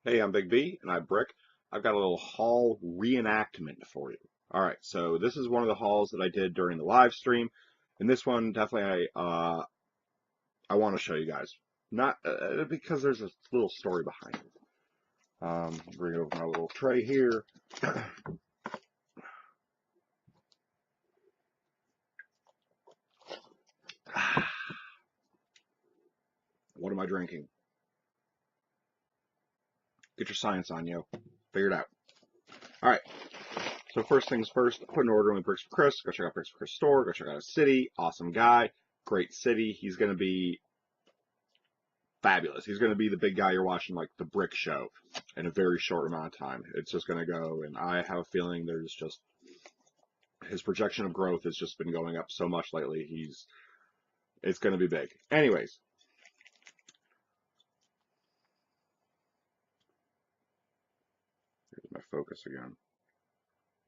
Hey, I'm Big B, and I'm Brick. I've got a little haul reenactment for you. All right, so this is one of the hauls that I did during the live stream, and this one definitely I want to show you guys. Not because there's a little story behind it. Bring over my little tray here. What am I drinking? Get your science on, yo. Figure it out. All right. So first things first, put an order with Bricks4Chris. Go check out Bricks4Chris store. Go check out his city. Awesome guy. Great city. He's going to be fabulous. He's going to be the big guy you're watching, like the Brick Show, in a very short amount of time. It's just going to go, and I have a feeling there's just his projection of growth has just been going up so much lately. It's going to be big. Anyways, here's my focus again.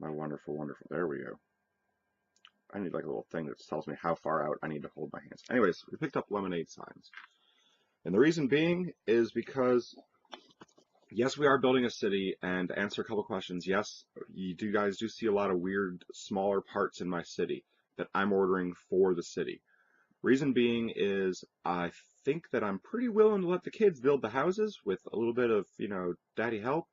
My wonderful, wonderful. There we go. I need like a little thing that tells me how far out I need to hold my hands. Anyways, we picked up lemonade signs. And the reason being is because yes, we are building a city, and to answer a couple questions, yes, you guys do see a lot of weird, smaller parts in my city that I'm ordering for the city. Reason being is I think that I'm pretty willing to let the kids build the houses with a little bit of, daddy help,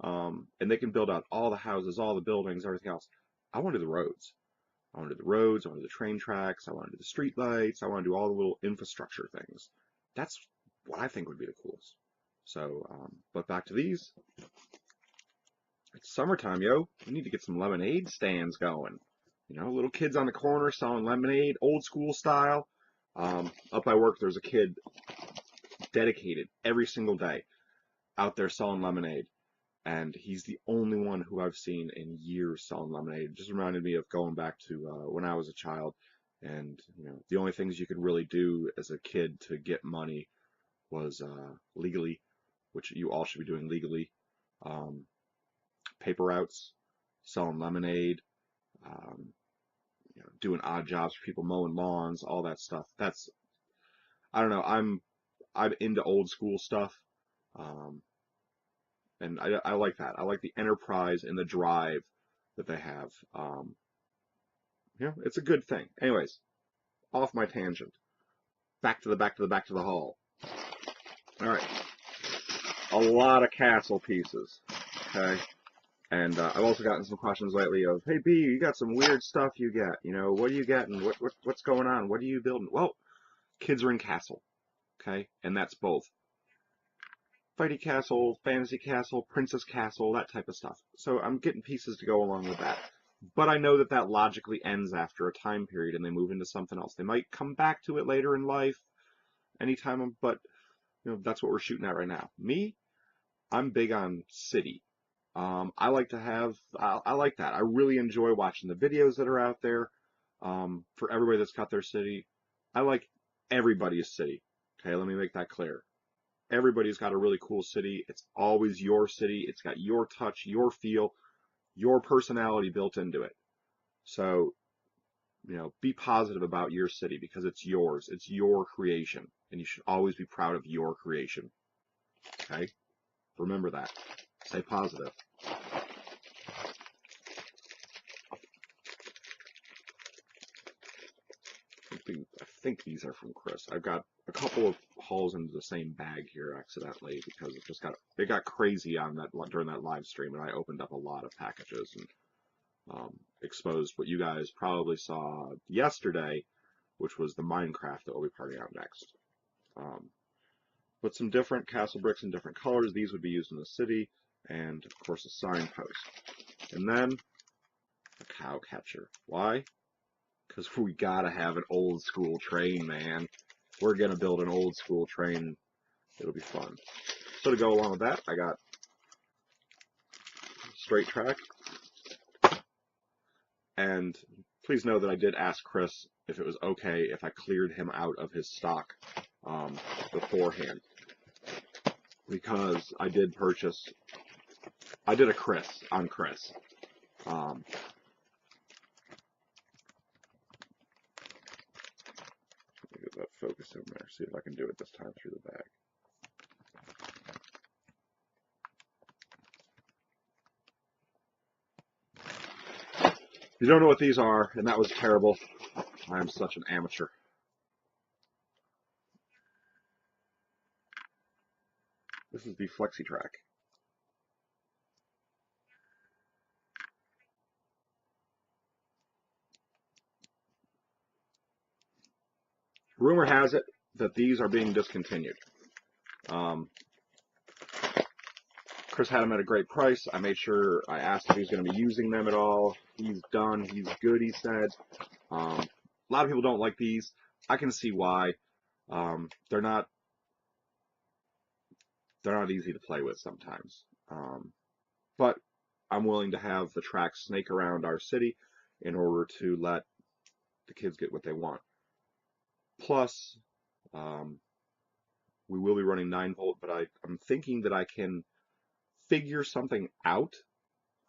and they can build out all the houses, all the buildings, everything else. I want to do the roads. I want to do the roads, I want to do the train tracks, I want to do the street lights, I want to do all the little infrastructure things. That's what I think would be the coolest. So, but back to these. It's summertime, yo. We need to get some lemonade stands going. Little kids on the corner selling lemonade, old school style. Up by work, there's a kid dedicated every single day out there selling lemonade. And he's the only one who I've seen in years selling lemonade. It just reminded me of going back to when I was a child. And, the only things you could really do as a kid to get money was legally, which you all should be doing legally. Paper routes, selling lemonade, um, doing odd jobs for people, mowing lawns, all that stuff. I don't know. I'm into old school stuff, um, and I like that. I like the enterprise and the drive that they have. It's a good thing. Anyways, off my tangent. Back to the hall. All right, a lot of castle pieces. Okay. And I've also gotten some questions lately of, hey B, you got some weird stuff you get. What are you getting? What's going on? What are you building? Well, kids are in castle, okay? And that's both fighty castle, fantasy castle, princess castle, that type of stuff. So I'm getting pieces to go along with that. But I know that that logically ends after a time period and they move into something else. They might come back to it later in life, anytime, but that's what we're shooting at right now. Me, I'm big on city. I like to have, I like that. I really enjoy watching the videos that are out there for everybody that's got their city. I like everybody's city. Okay, let me make that clear. Everybody's got a really cool city. It's always your city. It's got your touch, your feel, your personality built into it. So, be positive about your city because it's yours. It's your creation. And you should always be proud of your creation. Okay? Remember that. Stay positive. I think these are from Chris. I've got a couple of hauls into the same bag here accidentally because it got crazy on that during that live stream, and I opened up a lot of packages and exposed what you guys probably saw yesterday, which was the Minecraft that we'll be parting out next. But some different castle bricks in different colors. These would be used in the city, and of course a signpost. And then a cow catcher. Why? Because we gotta have an old school train, man. We're gonna build an old school train. It'll be fun. So to go along with that, I got straight track. And please know that I did ask Chris if it was okay if I cleared him out of his stock beforehand. Because I did a Chris on Chris. Get that focus in there. See if I can do it this time through the bag. You don't know what these are, and that was terrible. I am such an amateur. This is the FlexiTrack. Rumor has it that these are being discontinued. Chris had them at a great price. I made sure I asked if he was going to be using them at all. He's done. He's good, he said. A lot of people don't like these. I can see why. They're not easy to play with sometimes. But I'm willing to have the track snake around our city in order to let the kids get what they want. Plus, we will be running 9-volt, but I'm thinking that I can figure something out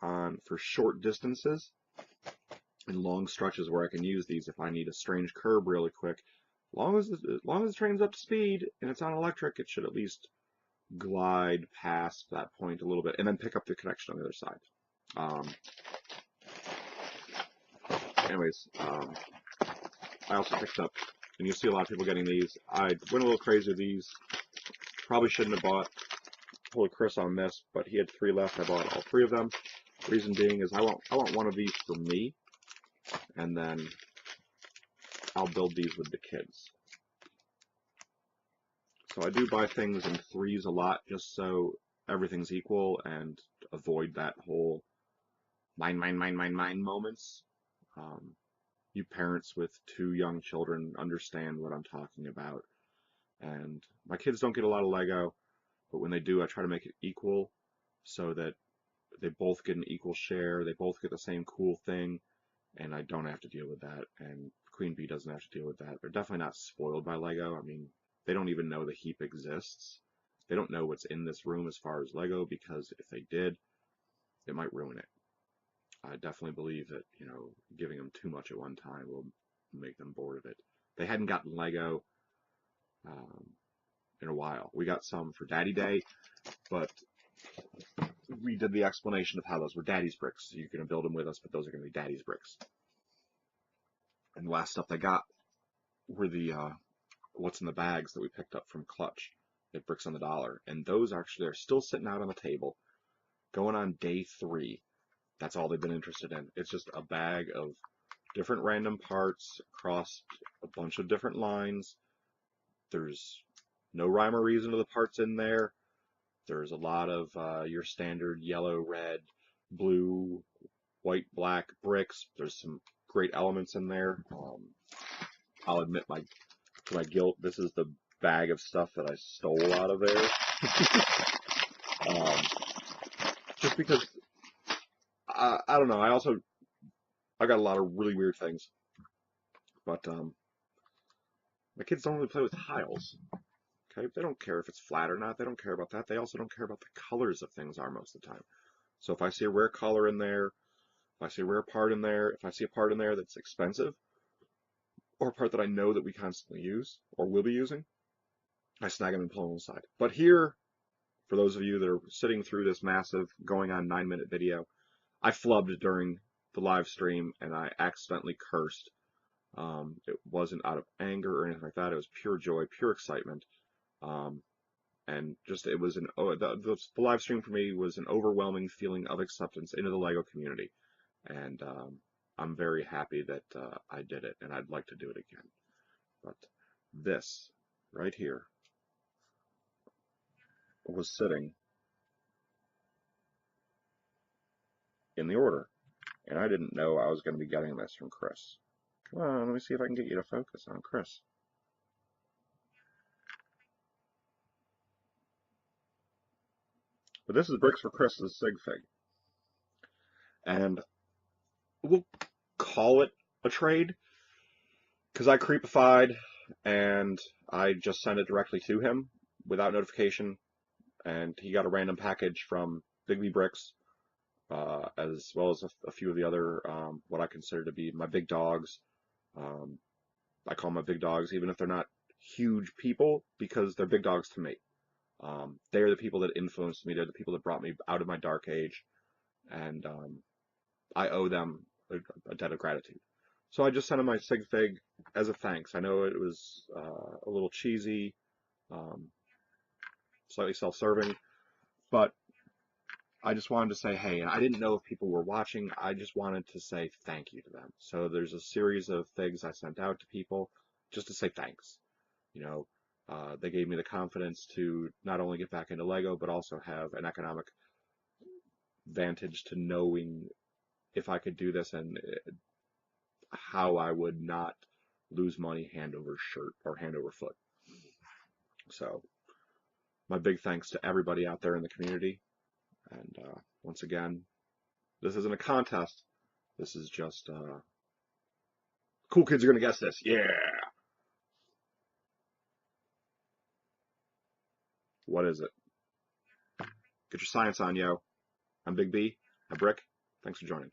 for short distances and long stretches where I can use these if I need a strange curb really quick. As long as the train's up to speed and it's on electric, it should at least glide past that point a little bit and then pick up the connection on the other side. Anyways, I also picked up, and you'll see a lot of people getting these. I went a little crazy with these. Probably shouldn't have bought Chris on this, but he had 3 left. I bought all 3 of them. Reason being is I want one of these for me, and then I'll build these with the kids. So I do buy things in 3s a lot, just so everything's equal and avoid that whole mine moments. You parents with 2 young children understand what I'm talking about. And my kids don't get a lot of Lego, but when they do, I try to make it equal so that they both get an equal share, they both get the same cool thing, and I don't have to deal with that, and Queen Bee doesn't have to deal with that. They're definitely not spoiled by Lego. I mean, they don't even know the heap exists. They don't know what's in this room as far as Lego, because if they did, it might ruin it. I definitely believe that, giving them too much at one time will make them bored of it. They hadn't gotten Lego in a while. We got some for Daddy Day, but we did the explanation of how those were Daddy's bricks. So you're going to build them with us, but those are going to be Daddy's bricks. And the last stuff they got were the what's in the bags that we picked up from Clutch at Bricks on the Dollar. And those actually are still sitting out on the table, going on day 3. That's all they've been interested in. It's just a bag of different random parts across a bunch of different lines. There's no rhyme or reason to the parts in there. There's a lot of your standard yellow, red, blue, white, black bricks. There's some great elements in there. I'll admit my guilt. This is the bag of stuff that I stole out of there. Just because, I don't know. I got a lot of really weird things. But my kids don't really play with tiles. Okay, they don't care if it's flat or not. They don't care about that. They also don't care about the colors of things are most of the time. So if I see a rare color in there, if I see a rare part in there, if I see a part in there that's expensive, or a part that I know that we constantly use or will be using, I snag them and pull them aside. But here, for those of you that are sitting through this massive, going on 9-minute video, I flubbed during the live stream and I accidentally cursed. It wasn't out of anger or anything like that. It was pure joy, pure excitement. And just it was the live stream for me was an overwhelming feeling of acceptance into the Lego community. And I'm very happy that I did it, and I'd like to do it again. But this right here was sitting in the order, and I didn't know I was going to be getting this from Chris. Come on, let me see if I can get you to focus on Chris. But this is Bricks4Chris' Sig Fig. And we'll call it a trade, because I creepified and I just sent it directly to him without notification, and he got a random package from Big B Bricks, as well as a few of the other, what I consider to be my big dogs. I call them my big dogs, even if they're not huge people, because they're big dogs to me. They're the people that influenced me. They're the people that brought me out of my dark age, and I owe them a debt of gratitude. So I just sent him my sig fig as a thanks. I know it was a little cheesy, um, slightly self-serving, but I just wanted to say, hey, and I didn't know if people were watching. I just wanted to say thank you to them. So there's a series of figs I sent out to people just to say thanks. You know, they gave me the confidence to not only get back into Lego, but also have an economic vantage to knowing if I could do this and how I would not lose money hand over shirt or hand over foot. So my big thanks to everybody out there in the community. And once again, this isn't a contest. This is just cool kids are gonna guess this. Yeah. What is it? Get your science on, yo. I'm Big B. I'm Brick. Thanks for joining.